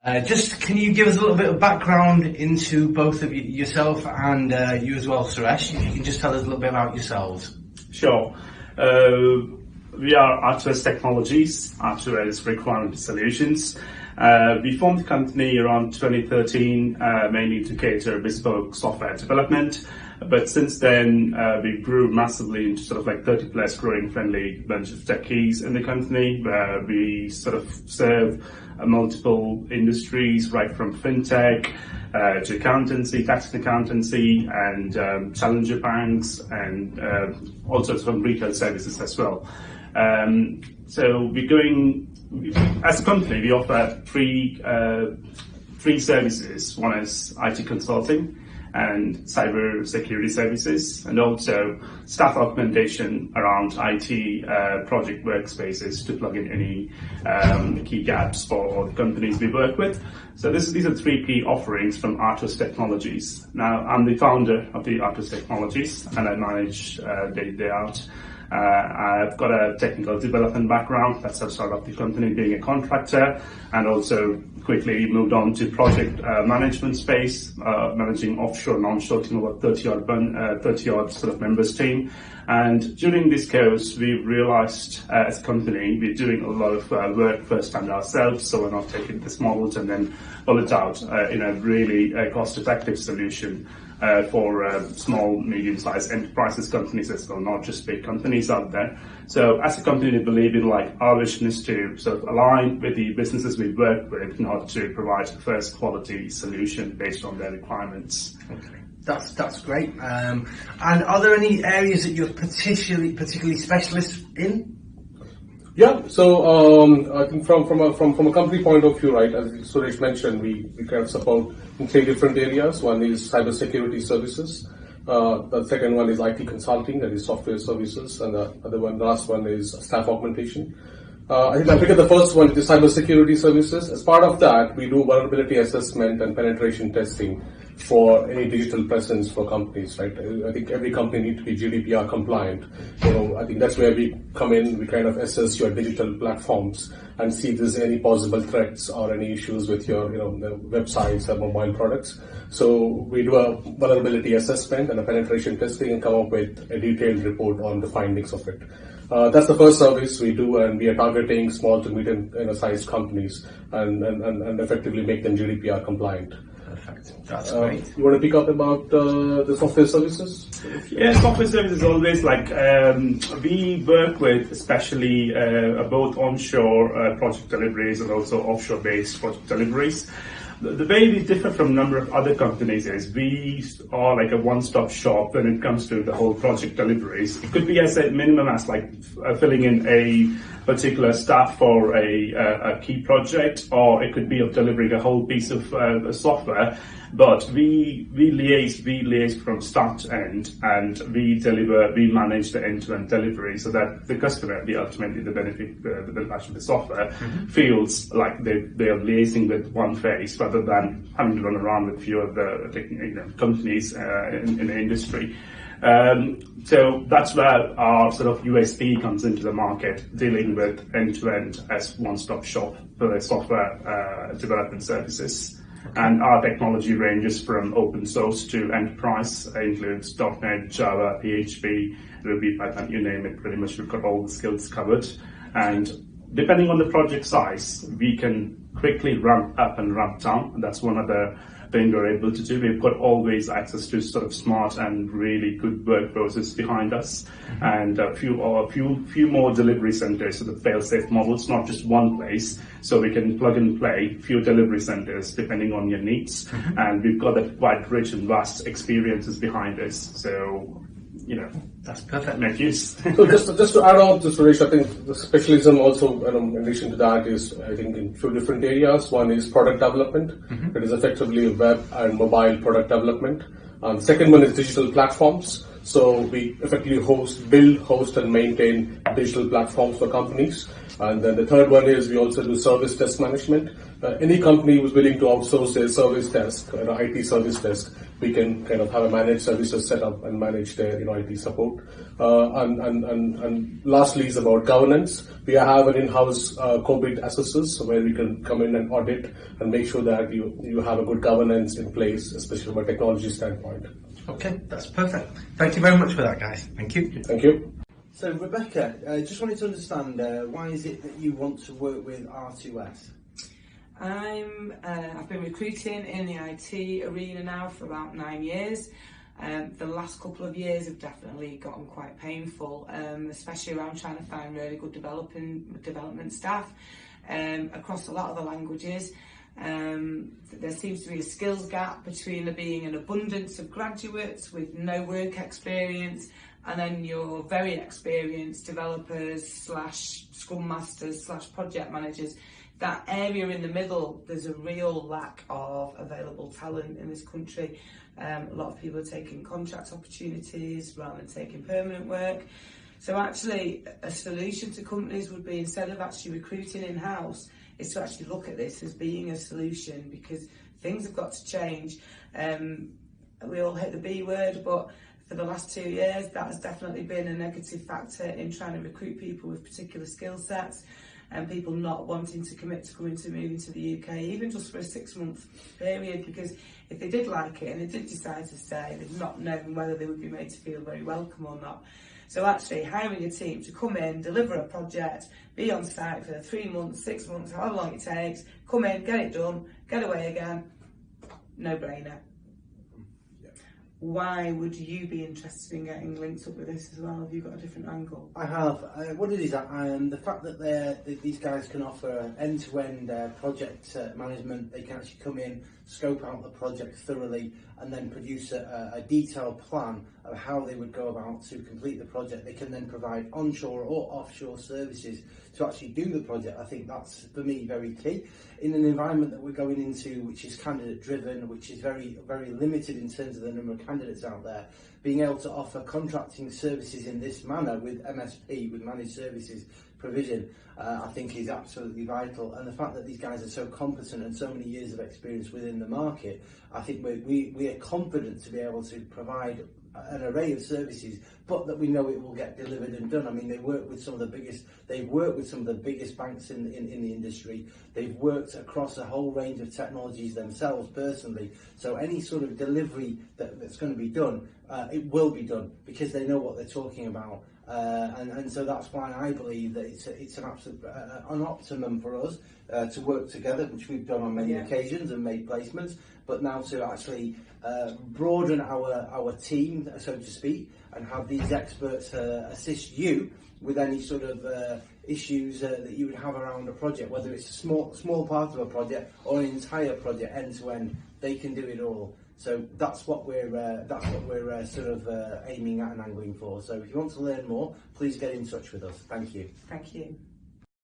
Just can you give us a little bit of background into both of yourself and you as well, Suresh? If you can just tell us a little bit about yourselves. Sure. We are R2S Technologies, R2S Requirement Solutions. We formed the company around 2013, mainly to cater bespoke software development. But since then, we grew massively into sort of like 30 plus growing friendly bunch of techies in the company, where we sort of serve multiple industries, right from FinTech to accountancy, tax and accountancy, and challenger banks, and also some retail services as well. So we're going, as a company, we offer three services. One is IT consulting and cyber security services, and also staff augmentation around IT project workspaces to plug in any key gaps for the companies we work with. So these are three key offerings from R2S Technologies. Now, I'm the founder of the R2S Technologies, and I manage day in, day out. I've got a technical development background. That's how I started off the company, being a contractor, and also quickly moved on to project management space, managing offshore and onshore team, about 30 odd sort of members team. And during this course, we've realized as a company, we're doing a lot of work first time ourselves, so we're not taking this models and then pull it out in a really cost-effective solution for small, medium-sized enterprises, companies as well, not just big companies out there. So as a company, we believe in our vision is to sort of align with the businesses we work with in order to provide a first quality solution based on their requirements. Okay. That's great. And are there any areas that you're particularly specialist in? Yeah, so I think from a company point of view, right, as Suresh mentioned, we kind of support in three different areas. One is cybersecurity services. The second one is IT consulting, that is software services, and the last one is staff augmentation. I think I figured the first one is cybersecurity services. As part of that, we do vulnerability assessment and penetration testing for any digital presence for companies, right? I think every company needs to be GDPR compliant. I think that's where we come in. We kind of assess your digital platforms and see if there's any possible threats or any issues with your, the websites or mobile products. So we do a vulnerability assessment and a penetration testing and come up with a detailed report on the findings of it. That's the first service we do, and we are targeting small to medium sized companies and effectively make them GDPR compliant. Perfect. That's great. You want to pick up about the software services? Yeah, software services always we work with especially both onshore project deliveries and also offshore based project deliveries. The way we differ from a number of other companies is we are like a one-stop shop when it comes to the whole project deliveries. It could be as a minimum as filling in a particular staff for a key project, or it could be of delivering a whole piece of software. But we liaise from start to end, and we manage the end-to-end delivery so that the customer, ultimately the beneficiary of the software, feels like they are liaising with one face rather than having to run around with few of the companies in the industry. So that's where our sort of USP comes into the market, dealing with end-to-end as one-stop shop for the software development services. And our technology ranges from open source to enterprise, includes .NET, Java, PHP, Ruby, Python, you name it, pretty much we've got all the skills covered. And depending on the project size, we can quickly ramp up and ramp down. And that's one of the things we're able to do. We've got always access to sort of smart and really good work process behind us, and a few more delivery centers, so the fail-safe models, not just one place, so we can plug and play few delivery centers depending on your needs. And we've got that quite rich and vast experiences behind us. So, that's perfect. Make use. So just to add on to Suresh, I think the specialism also, in addition to that, is I think in two different areas. One is product development. It is effectively web and mobile product development. The second one is digital platforms. So we effectively build, host, and maintain digital platforms for companies. And then the third one is we also do service desk management. Any company who's willing to outsource their service desk, IT service desk, we can kind of have a managed services set up and manage their IT support. And lastly is about governance. We have an in-house COVID assessors where we can come in and audit and make sure that you have a good governance in place, especially from a technology standpoint. Okay, that's perfect. Thank you very much for that, guys. Thank you. Thank you. So Rebecca, just wanted to understand why is it that you want to work with R2S? I've been recruiting in the IT arena now for about 9 years. The last couple of years have definitely gotten quite painful, especially around trying to find really good development staff across a lot of the languages. There seems to be a skills gap between there being an abundance of graduates with no work experience and then your very experienced developers / scrum masters / project managers. That area in the middle, there's a real lack of available talent in this country. A lot of people are taking contract opportunities rather than taking permanent work. So actually a solution to companies would be, instead of actually recruiting in-house, is to actually look at this as being a solution, because things have got to change. We all hate the B word, but for the last 2 years that has definitely been a negative factor in trying to recruit people with particular skill sets, and people not wanting to commit to moving to the UK, even just for a 6-month period, because if they did like it and they did decide to stay, they've not known whether they would be made to feel very welcome or not. So actually hiring a team to come in, deliver a project, be on site for 3 months, 6 months, however long it takes, come in, get it done, get away again, no brainer. Why would you be interested in getting linked up with this as well? Have you got a different angle? I have. What it is, the fact that these guys can offer end-to-end project management, they can actually come in, scope out the project thoroughly, and then produce a detailed plan of how they would go about to complete the project. They can then provide onshore or offshore services to actually do the project. I think that's, for me, very key. In an environment that we're going into, which is candidate-driven, which is very, very limited in terms of the number of candidates out there, being able to offer contracting services in this manner with MSP, with managed services provision, I think is absolutely vital. And the fact that these guys are so competent and so many years of experience within the market, I think we are confident to be able to provide an array of services, but that we know it will get delivered and done. I mean, they've worked with some of the biggest banks in the industry. They've worked across a whole range of technologies themselves personally. So any sort of delivery that's going to be done, it will be done because they know what they're talking about. And so that's why I believe that it's an absolute an optimum for us to work together, which we've done on many occasions and made placements, but now to actually broaden our team, so to speak, and have these experts assist you with any sort of issues that you would have around a project, whether it's a small part of a project or an entire project end to end. They can do it all. So that's what we're sort of aiming at and angling for. So if you want to learn more, please get in touch with us. Thank you. Thank you.